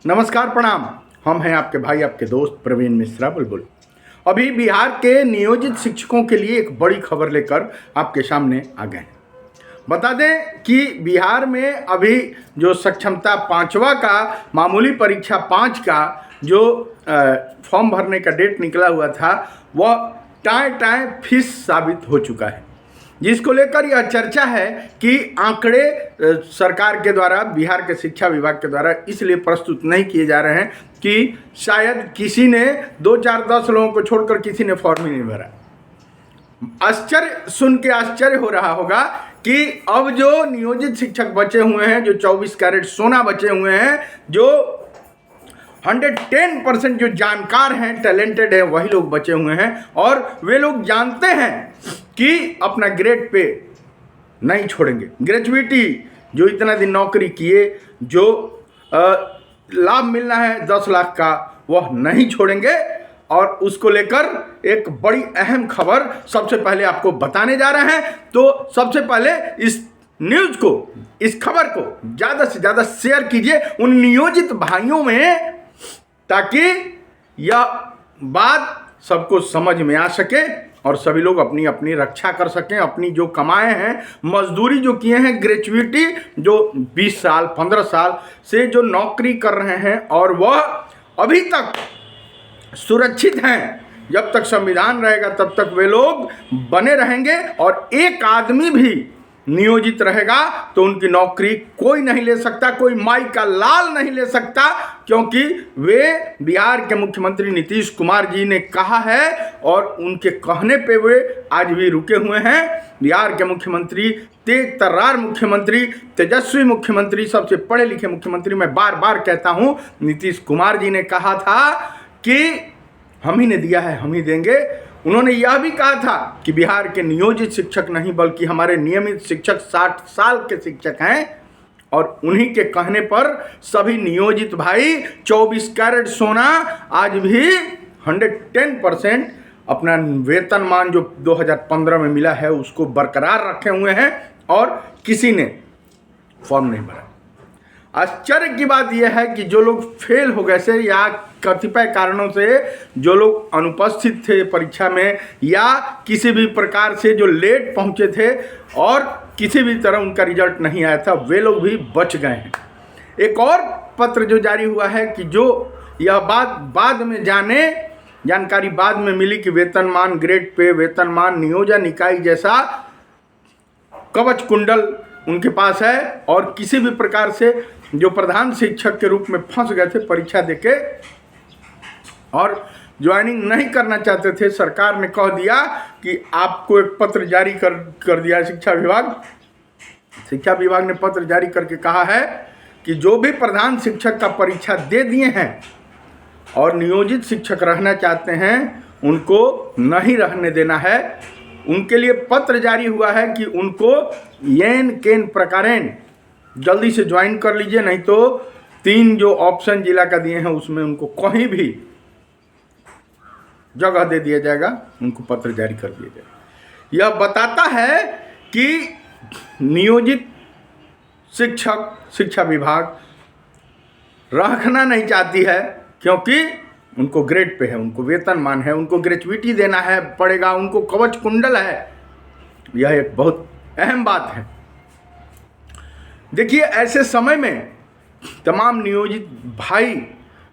नमस्कार, प्रणाम। हम हैं आपके भाई, आपके दोस्त प्रवीण मिश्रा बुलबुल। अभी बिहार के नियोजित शिक्षकों के लिए एक बड़ी खबर लेकर आपके सामने आ गए हैं। बता दें कि बिहार में अभी जो सक्षमता 5वां का मामूली परीक्षा 5 का जो फॉर्म भरने का डेट निकला हुआ था, वह टाएं फिस साबित हो चुका है, जिसको लेकर यह चर्चा है कि आंकड़े सरकार के द्वारा, बिहार के शिक्षा विभाग के द्वारा इसलिए प्रस्तुत नहीं किए जा रहे हैं कि शायद किसी ने 2, 4, 10 लोगों को छोड़कर किसी ने फॉर्म ही नहीं भरा। सुन के आश्चर्य हो रहा होगा कि अब जो नियोजित शिक्षक बचे हुए हैं, जो 24 कैरेट सोना बचे हुए हैं, जो 110% जो जानकार हैं, टैलेंटेड हैं, वही लोग बचे हुए हैं। और वे लोग जानते हैं कि अपना ग्रेड पे नहीं छोड़ेंगे। ग्रेजुएटी जो इतना दिन नौकरी किए, जो लाभ मिलना है 10 लाख का, वह नहीं छोड़ेंगे। और उसको लेकर एक बड़ी अहम खबर सबसे पहले आपको बताने जा रहे हैं। तो सबसे पहले इस न्यूज़ को, इस खबर को ज़्यादा से ज़्यादा शेयर कीजिए उन नियोजित भाइयों में, ताकि यह बात सबको समझ में आ सके और सभी लोग अपनी अपनी रक्षा कर सकें। अपनी जो कमाए हैं, मजदूरी जो किए हैं, ग्रेजुएटी जो 20 साल 15 साल से जो नौकरी कर रहे हैं और वह अभी तक सुरक्षित हैं। जब तक संविधान रहेगा तब तक वे लोग बने रहेंगे। और एक आदमी भी नियोजित रहेगा तो उनकी नौकरी कोई नहीं ले सकता, कोई माई का लाल नहीं ले सकता, क्योंकि वे बिहार के मुख्यमंत्री नीतीश कुमार जी ने कहा है और उनके कहने पे वे आज भी रुके हुए हैं। बिहार के मुख्यमंत्री, तेज तर्रार मुख्यमंत्री, तेजस्वी मुख्यमंत्री, सबसे पढ़े लिखे मुख्यमंत्री, मैं बार बार कहता हूँ, नीतीश कुमार जी ने कहा था कि हम ही ने दिया है, हम ही देंगे। उन्होंने यह भी कहा था कि बिहार के नियोजित शिक्षक नहीं बल्कि हमारे नियमित शिक्षक 60 साल के शिक्षक हैं। और उन्हीं के कहने पर सभी नियोजित भाई 24 कैरेट सोना आज भी 110% अपना वेतनमान जो 2015 में मिला है उसको बरकरार रखे हुए हैं और किसी ने फॉर्म नहीं भरा। आश्चर्य की बात यह है कि जो लोग फेल हो गए थे या कतिपय कारणों से जो लोग अनुपस्थित थे परीक्षा में या किसी भी प्रकार से जो लेट पहुंचे थे और किसी भी तरह उनका रिजल्ट नहीं आया था, वे लोग भी बच गए हैं। एक और पत्र जो जारी हुआ है कि जो यह बात बाद में जानकारी बाद में मिली कि वेतनमान, ग्रेड पे वेतनमान, नियोजन इकाई जैसा कवच कुंडल उनके पास है और किसी भी प्रकार से जो प्रधान शिक्षक के रूप में फंस गए थे परीक्षा देके और ज्वाइनिंग नहीं करना चाहते थे, सरकार ने कह दिया कि आपको एक पत्र जारी कर दिया। शिक्षा विभाग ने पत्र जारी करके कहा है कि जो भी प्रधान शिक्षक का परीक्षा दे दिए हैं और नियोजित शिक्षक रहना चाहते हैं, उनको नहीं रहने देना है। उनके लिए पत्र जारी हुआ है कि उनको येन केन प्रकारेण जल्दी से ज्वाइन कर लीजिए, नहीं तो 3 जो ऑप्शन जिला का दिए हैं उसमें उनको कहीं भी जगह दे दिया जाएगा, उनको पत्र जारी कर दिया जाएगा। यह बताता है कि नियोजित शिक्षक शिक्षा विभाग रखना नहीं चाहती है, क्योंकि उनको ग्रेड पे है, उनको वेतनमान है, उनको ग्रेजुएटी देना है पड़ेगा, उनको कवच कुंडल है। यह एक बहुत अहम बात है। देखिए, ऐसे समय में तमाम नियोजित भाई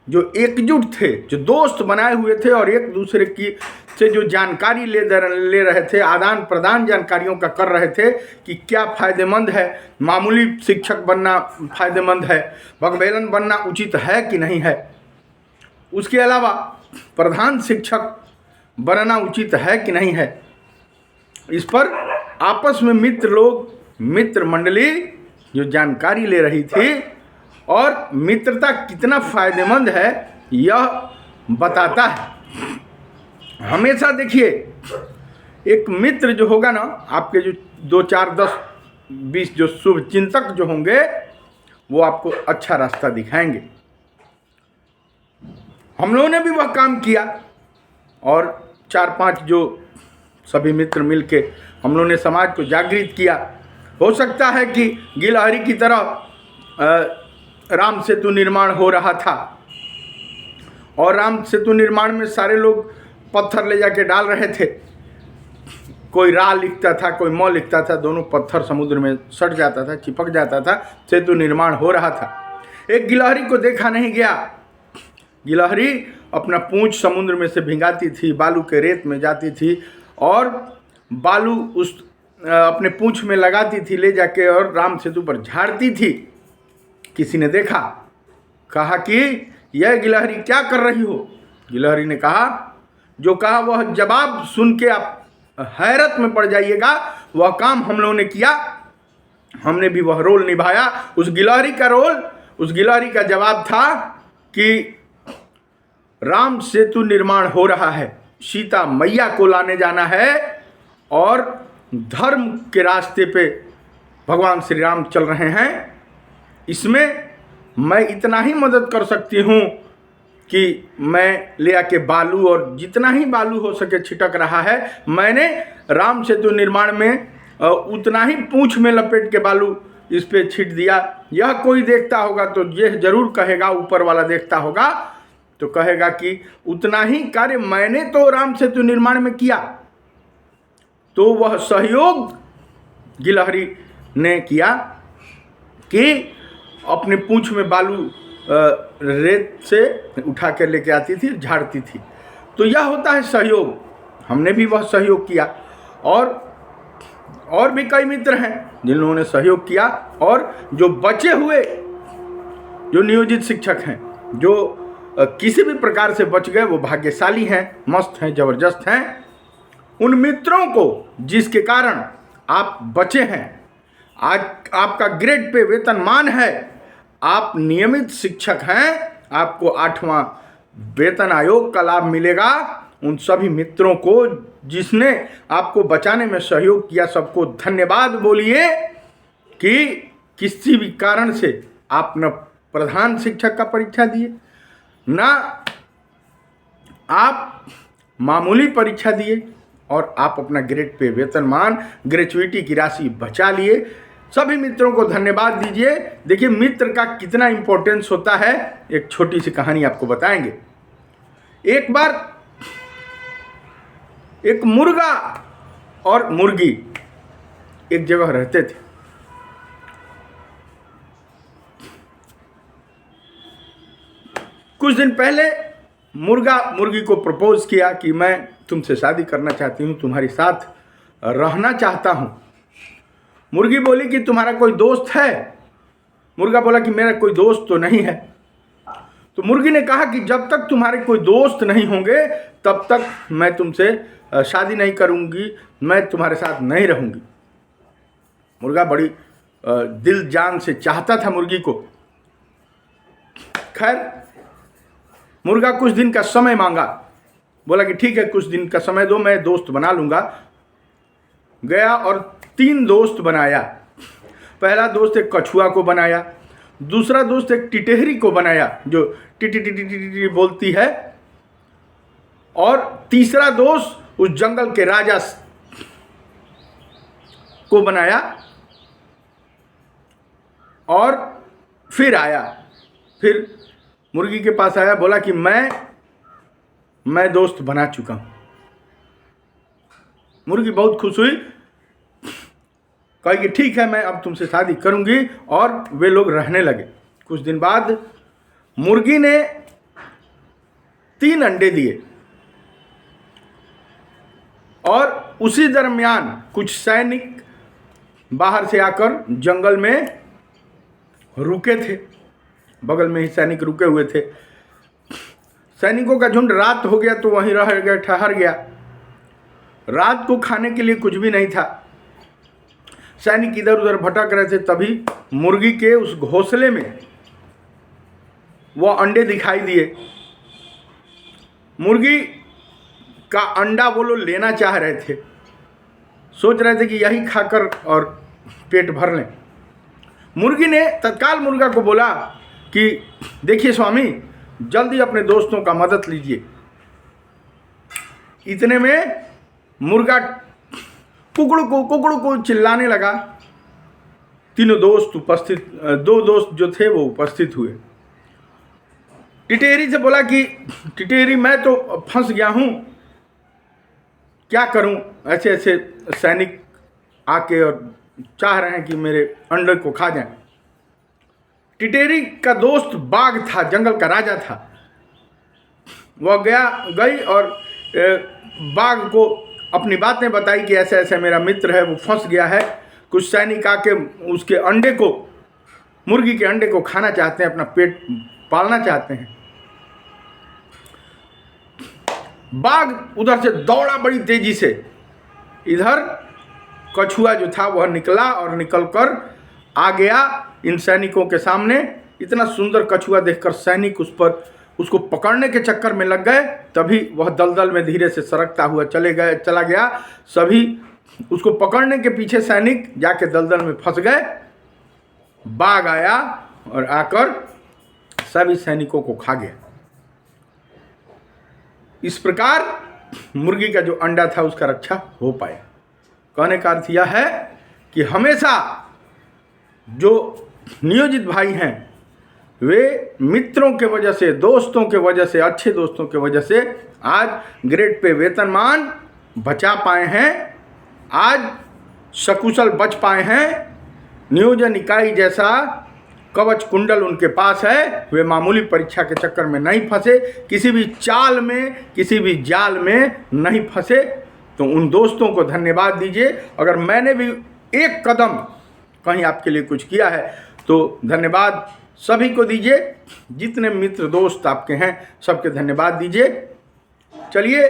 जो एकजुट थे, जो दोस्त बनाए हुए थे और एक दूसरे की से जो जानकारी ले रहे थे, आदान प्रदान जानकारियों का कर रहे थे कि क्या फ़ायदेमंद है, मामूली शिक्षक बनना फ़ायदेमंद है, बगबेलन बनना उचित है कि नहीं है, उसके अलावा प्रधान शिक्षक बनना उचित है कि नहीं है, इस पर आपस में मित्र मंडली जो जानकारी ले रही थी और मित्रता कितना फ़ायदेमंद है यह बताता है। हमेशा देखिए, एक मित्र जो होगा ना, आपके जो 2, 4, 10, 20 जो शुभ चिंतक जो होंगे, वो आपको अच्छा रास्ता दिखाएंगे। हम लोगों ने भी वह काम किया और 4-5 जो सभी मित्र मिलके हम लोगों ने समाज को जागृत किया। हो सकता है कि गिलहरी की तरह राम सेतु निर्माण हो रहा था और राम सेतु निर्माण में सारे लोग पत्थर ले जाके डाल रहे थे। कोई रा लिखता था, कोई म लिखता था, दोनों पत्थर समुद्र में सट जाता था, चिपक जाता था। सेतु निर्माण हो रहा था। एक गिलहरी को देखा नहीं गया। गिलहरी अपना पूंछ समुद्र में से भिंगाती थी, बालू के रेत में जाती थी और बालू उस अपने पूंछ में लगाती थी ले जाके और राम सेतु पर झाड़ती थी। किसी ने देखा, कहा कि यह गिलहरी क्या कर रही हो? गिलहरी ने कहा, जो कहा वह जवाब सुन के आप हैरत में पड़ जाइएगा। वह काम हम लोगों ने किया, हमने भी वह रोल निभाया। उस गिलहरी का रोल, उस गिलहरी का जवाब था कि राम सेतु निर्माण हो रहा है, सीता मैया को लाने जाना है और धर्म के रास्ते पे भगवान श्री राम चल रहे हैं। इसमें मैं इतना ही मदद कर सकती हूँ कि मैं ले आके बालू, और जितना ही बालू हो सके छिटक रहा है, मैंने राम सेतु निर्माण में उतना ही पूंछ में लपेट के बालू इस पे छीट दिया। यह कोई देखता होगा तो यह जरूर कहेगा, ऊपर वाला देखता होगा तो कहेगा कि उतना ही कार्य मैंने तो राम सेतु निर्माण में किया। तो वह सहयोग गिलहरी ने किया कि अपने पूंछ में बालू रेत से उठा कर लेके आती थी, झाड़ती थी। तो यह होता है सहयोग। हमने भी वह सहयोग किया और भी कई मित्र हैं जिन लोगों ने सहयोग किया। और जो बचे हुए जो नियोजित शिक्षक हैं, जो किसी भी प्रकार से बच गए, वो भाग्यशाली हैं, मस्त हैं, ज़बरदस्त हैं। उन मित्रों को जिसके कारण आप बचे हैं, आज आपका ग्रेड पे वेतनमान है, आप नियमित शिक्षक हैं, आपको 8वां वेतन आयोग का लाभ मिलेगा। उन सभी मित्रों को जिसने आपको बचाने में सहयोग किया, सबको धन्यवाद बोलिए कि किसी भी कारण से आप न प्रधान शिक्षक का परीक्षा दिए, ना आप मामूली परीक्षा दिए, और आप अपना ग्रेड पे वेतनमान ग्रेचुइटी की राशि बचा लिए। सभी मित्रों को धन्यवाद दीजिए। देखिए मित्र का कितना इंपॉर्टेंस होता है। एक छोटी सी कहानी आपको बताएंगे। एक बार एक मुर्गा और मुर्गी एक जगह रहते थे। कुछ दिन पहले मुर्गा मुर्गी को प्रपोज किया कि मैं तुमसे शादी करना चाहती हूँ, तुम्हारे साथ रहना चाहता हूँ। मुर्गी बोली कि तुम्हारा कोई दोस्त है? मुर्गा बोला कि मेरा कोई दोस्त तो नहीं है। तो मुर्गी ने कहा कि जब तक तुम्हारे कोई दोस्त नहीं होंगे तब तक मैं तुमसे शादी नहीं करूँगी, मैं तुम्हारे साथ नहीं रहूँगी। मुर्गा बड़ी दिल जान से चाहता था मुर्गी को। खैर मुर्गा कुछ दिन का समय मांगा, बोला कि ठीक है कुछ दिन का समय दो, मैं दोस्त बना लूँगा। गया और 3 दोस्त बनाया। पहला दोस्त एक कछुआ को बनाया, दूसरा दोस्त एक टिटहरी को बनाया जो टिटी टिटी टिटी बोलती है, और तीसरा दोस्त उस जंगल के राजा को बनाया। और फिर आया, फिर मुर्गी के पास आया, बोला कि मैं दोस्त बना चुका हूँ। मुर्गी बहुत खुश हुई, कही कि ठीक है मैं अब तुमसे शादी करूँगी, और वे लोग रहने लगे। कुछ दिन बाद मुर्गी ने 3 अंडे दिए, और उसी दरमियान कुछ सैनिक बाहर से आकर जंगल में रुके थे। बगल में ही सैनिक रुके हुए थे। सैनिकों का झुंड रात हो गया तो वहीं रह गया, ठहर गया। रात को खाने के लिए कुछ भी नहीं था। सैनिक इधर उधर भटक रहे थे, तभी मुर्गी के उस घोंसले में वो अंडे दिखाई दिए। मुर्गी का अंडा वो लोग लेना चाह रहे थे, सोच रहे थे कि यही खाकर और पेट भर लें। मुर्गी ने तत्काल मुर्गा को बोला कि देखिए स्वामी, जल्दी अपने दोस्तों का मदद लीजिए। इतने में मुर्गा कुकड़ू को चिल्लाने लगा। तीनों दोस्त उपस्थित, 2 दोस्त जो थे वो उपस्थित हुए। टिटेरी से बोला कि टिटेरी मैं तो फंस गया हूँ, क्या करूँ, ऐसे ऐसे सैनिक आके और चाह रहे हैं कि मेरे अंडे को खा जाएं। टिटेरी का दोस्त बाघ था, जंगल का राजा था। वह गई और बाघ को अपनी बातें बताई कि ऐसे ऐसे मेरा मित्र है, वो फंस गया है, कुछ सैनिक आके उसके अंडे को, मुर्गी के अंडे को खाना चाहते हैं, अपना पेट पालना चाहते हैं। बाघ उधर से दौड़ा बड़ी तेजी से, इधर कछुआ जो था वह निकला और निकलकर आ गया इन सैनिकों के सामने। इतना सुंदर कछुआ देखकर सैनिक उसको पकड़ने के चक्कर में लग गए। तभी वह दलदल में धीरे से सरकता हुआ चला गया। सभी उसको पकड़ने के पीछे सैनिक जाके दलदल में फंस गए। बाघ आया और आकर सभी सैनिकों को खा गया। इस प्रकार मुर्गी का जो अंडा था उसका रक्षा हो पाया। कहने का अर्थ यह है कि हमेशा जो नियोजित भाई हैं वे मित्रों के वजह से, दोस्तों के वजह से, अच्छे दोस्तों के वजह से आज ग्रेड पे वेतनमान बचा पाए हैं, आज सकुशल बच पाए हैं। नियोजन इकाई जैसा कवच कुंडल उनके पास है। वे मामूली परीक्षा के चक्कर में नहीं फंसे, किसी भी चाल में, किसी भी जाल में नहीं फंसे। तो उन दोस्तों को धन्यवाद दीजिए। अगर मैंने भी एक कदम कहीं आपके लिए कुछ किया है तो धन्यवाद सभी को दीजिए। जितने मित्र दोस्त आपके हैं सबके धन्यवाद दीजिए। चलिए,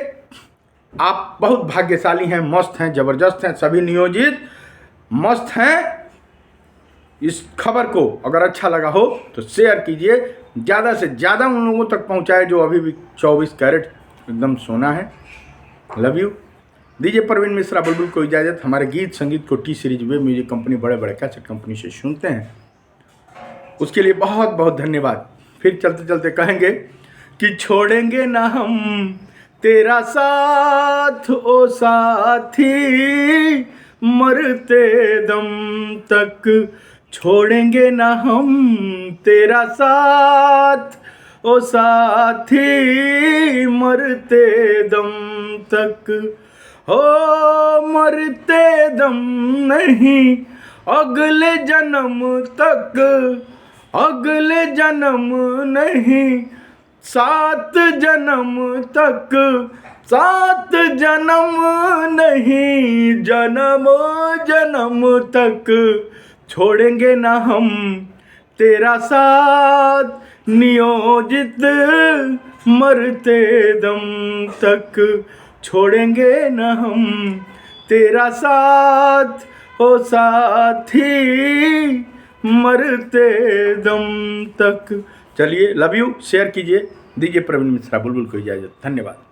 आप बहुत भाग्यशाली हैं, मस्त हैं, ज़बरदस्त हैं, सभी नियोजित मस्त हैं। इस खबर को अगर अच्छा लगा हो तो शेयर कीजिए, ज़्यादा से ज़्यादा उन लोगों तक पहुंचाए जो अभी भी 24 कैरेट एकदम सोना है। Love you. दीजिए प्रवीण मिश्रा बुलबुल को इजाज़त। हमारे गीत संगीत को T series web music company, बड़े बड़े कैसेट कंपनी से सुनते हैं, उसके लिए बहुत बहुत धन्यवाद। फिर चलते चलते कहेंगे कि छोड़ेंगे ना हम तेरा साथ ओ साथी, मरते दम तक छोड़ेंगे ना हम तेरा साथ ओ साथी, मरते दम तक। हो मरते दम नहीं, अगले जन्म तक, अगले जन्म नहीं, 7 जन्म तक, 7 जन्म नहीं, जन्म जन्म तक छोड़ेंगे ना हम तेरा साथ नियोजित, मरते दम तक छोड़ेंगे ना हम तेरा साथ ओ साथी, मरते दम तक। चलिए, लव यू। शेयर कीजिए। दीजिए प्रवीण मिश्रा बुलबुल को इजाज़त। धन्यवाद।